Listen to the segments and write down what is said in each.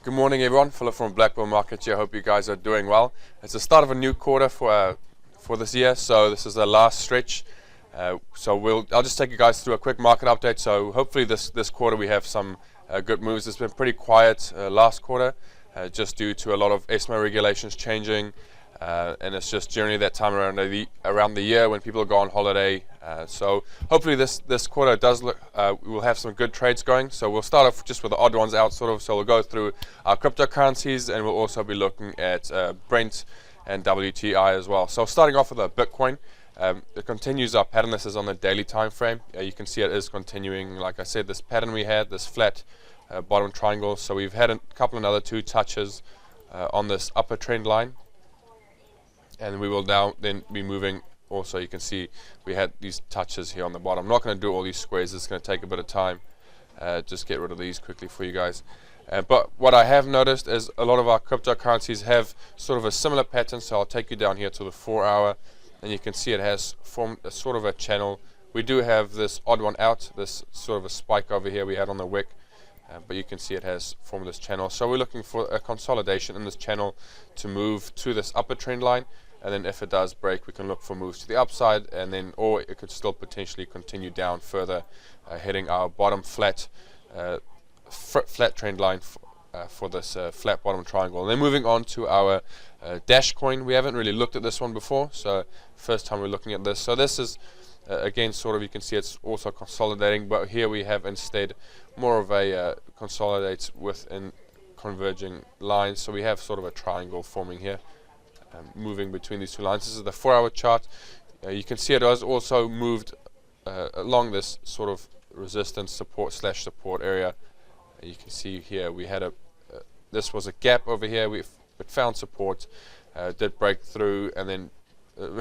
Good morning, everyone. Philip from Blackburn Markets here. Hope you guys are doing well. It's the start of a new quarter for this year, so this is the last stretch. I'll just take you guys through a quick market update. So hopefully this quarter we have some good moves. It's been pretty quiet last quarter, just due to a lot of ESMA regulations changing, and it's just generally that time around the year when people go on holiday. So hopefully this quarter does look, we'll have some good trades going. So we'll start off just with the odd ones out, sort of. So we'll go through our cryptocurrencies, and we'll also be looking at Brent and WTI as well. So starting off with the Bitcoin, it continues our pattern. This is on the daily time frame. You can see it is continuing, like I said, this pattern we had, this flat bottom triangle. So we've had a couple another two touches on this upper trend line, and we will now then be moving. Also, you can see we had these touches here on the bottom. I'm not going to do all these squares. It's going to take a bit of time. Just get rid of these quickly for you guys. But what I have noticed is a lot of our cryptocurrencies have sort of a similar pattern. So I'll take you down here to the 4 hour, and you can see it has formed a sort of a channel. We do have this odd one out, this sort of a spike over here we had on the wick, but you can see it has formed this channel. So we're looking for a consolidation in this channel to move to this upper trend line. And then if it does break, we can look for moves to the upside, and then, or it could still potentially continue down further, hitting our bottom flat trend line for this flat bottom triangle. And then moving on to our Dash coin. We haven't really looked at this one before, so first time we're looking at this. So this is again sort of, you can see it's also consolidating, but here we have instead more of a consolidates within converging lines. So we have sort of a triangle forming here, moving between these two lines. This is the 4 hour chart. You can see it has also moved along this sort of resistance support /support area. You can see here we had this was a gap over here. It found support, did break through, and then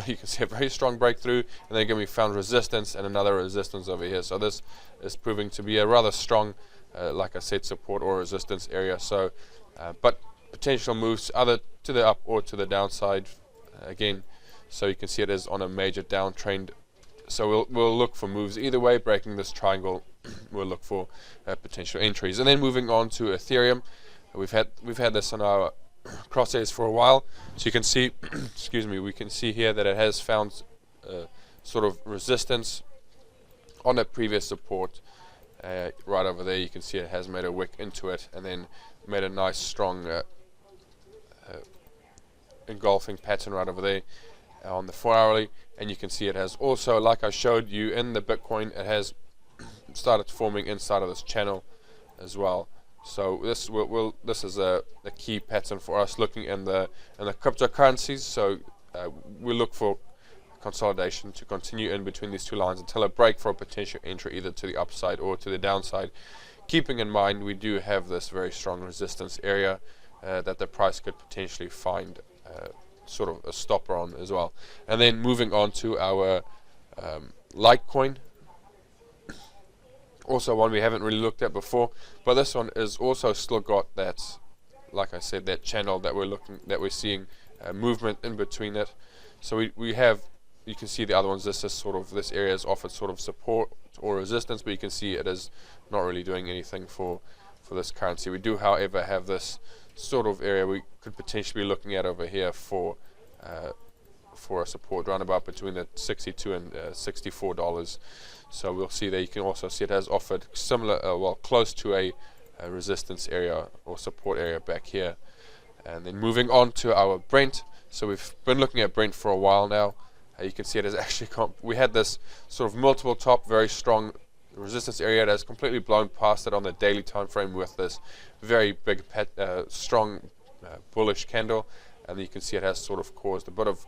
you can see a very strong breakthrough, and then again we found resistance and another resistance over here. So this is proving to be a rather strong, like I said, support or resistance area. So but potential moves either to the up or to the downside again. So you can see it is on a major downtrend. So we'll look for moves either way. Breaking this triangle, we'll look for potential entries. And then moving on to Ethereum, we've had this on our crosshairs for a while. So you can see, excuse me, we can see here that it has found sort of resistance on a previous support right over there. You can see it has made a wick into it, and then made a nice strong engulfing pattern right over there on the 4 hourly. And you can see it has also, like I showed you in the Bitcoin, it has started forming inside of this channel as well. So this is a key pattern for us looking in the cryptocurrencies. So we look for consolidation to continue in between these two lines until a break for a potential entry either to the upside or to the downside, keeping in mind we do have this very strong resistance area that the price could potentially find sort of a stopper on as well. And then moving on to our Litecoin, also one we haven't really looked at before, but this one is also still got that, like I said, that channel that we're seeing movement in between it. So we have, you can see the other ones, this area is offered sort of support or resistance, but you can see it is not really doing anything for this currency. We do, however, have this sort of area we could potentially be looking at over here for a support roundabout between the $62 and $64. So we'll see there. You can also see it has offered similar, well, close to a resistance area or support area back here. And then moving on to our Brent. So we've been looking at Brent for a while now. You can see it has actually we had this sort of multiple top, very strong resistance area that has completely blown past it on the daily time frame with this very big strong bullish candle, and you can see it has sort of caused a bit of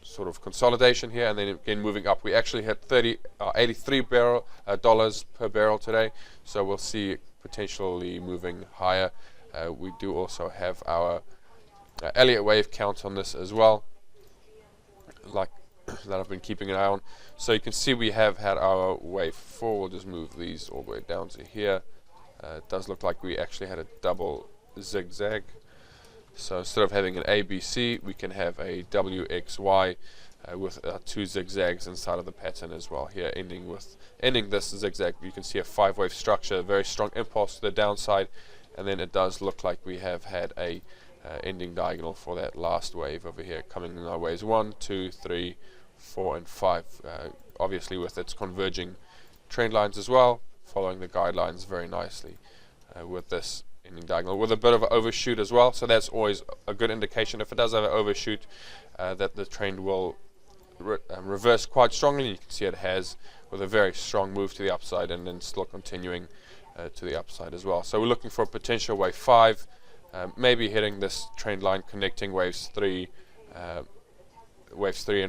sort of consolidation here, and then again moving up. We actually hit $83 per barrel today, so we'll see potentially moving higher. We do also have our Elliott wave count on this as well, like that I've been keeping an eye on. So you can see we have had our wave 4. We'll just move these all the way down to here. It does look like we actually had a double zigzag. So instead of having an ABC, we can have a WXY with 2 zigzags inside of the pattern as well here, ending this zigzag. You can see a 5-wave structure, very strong impulse to the downside, and then it does look like we have had a ending diagonal for that last wave over here, coming in our waves 1, 2, 3, 4 and 5, obviously with its converging trend lines as well, following the guidelines very nicely with this ending diagonal with a bit of an overshoot as well. So that's always a good indication. If it does have an overshoot, that the trend will reverse quite strongly. You can see it has, with a very strong move to the upside and then still continuing to the upside as well. So we're looking for a potential wave 5, maybe hitting this trend line, connecting waves 3 and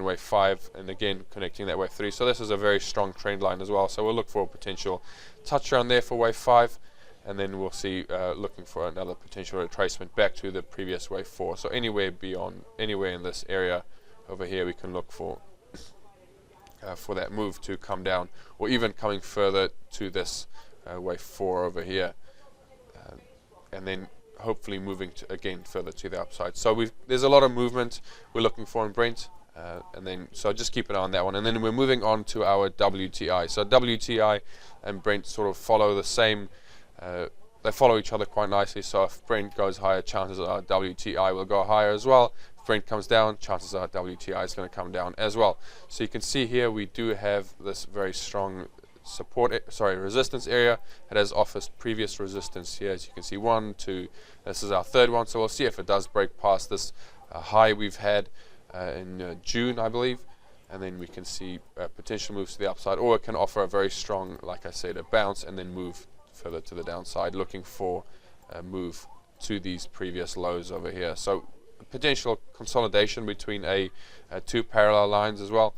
wave 5, and again connecting that wave 3. So this is a very strong trend line as well. So we'll look for a potential touch around there for wave 5, and then we'll see looking for another potential retracement back to the previous wave 4. So anywhere in this area over here, we can look for that move to come down, or even coming further to this wave 4 over here, and then hopefully moving again further to the upside. So there's a lot of movement we're looking for in Brent, and then so just keep an eye on that one. And then we're moving on to our WTI. So WTI and Brent sort of follow the same. They follow each other quite nicely. So if Brent goes higher, chances are WTI will go higher as well. If Brent comes down, chances are WTI is going to come down as well. So you can see here we do have this very strong resistance area. It has offered previous resistance here, as you can see, 1, 2. This is our third one. So we'll see if it does break past this high we've had in June, I believe, and then we can see potential moves to the upside, or it can offer a very strong, like I said, a bounce and then move further to the downside, looking for a move to these previous lows over here. So potential consolidation between two parallel lines as well.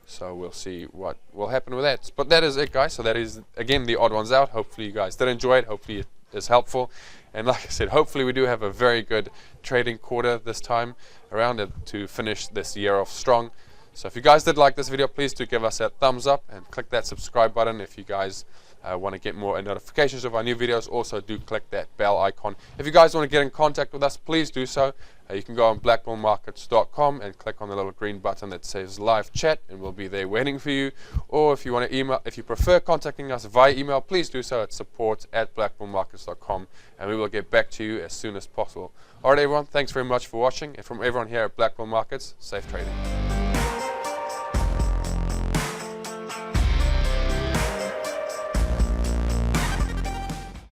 So we'll see what will happen with that. But that is it, guys. So that is, again, the odd ones out. Hopefully you guys did enjoy it. Hopefully it is helpful. And like I said, hopefully we do have a very good trading quarter this time around it to finish this year off strong. So if you guys did like this video, please do give us that thumbs up and click that subscribe button. If you guys want to get more notifications of our new videos, also do click that bell icon. If you guys want to get in contact with us, please do so. You can go on blackbullmarkets.com and click on the little green button that says live chat, and we'll be there waiting for you. Or if you want to email, if you prefer contacting us via email, please do so at support@blackbullmarkets.com, and we will get back to you as soon as possible. Alright everyone, thanks very much for watching, and from everyone here at Black Bull Markets, safe trading.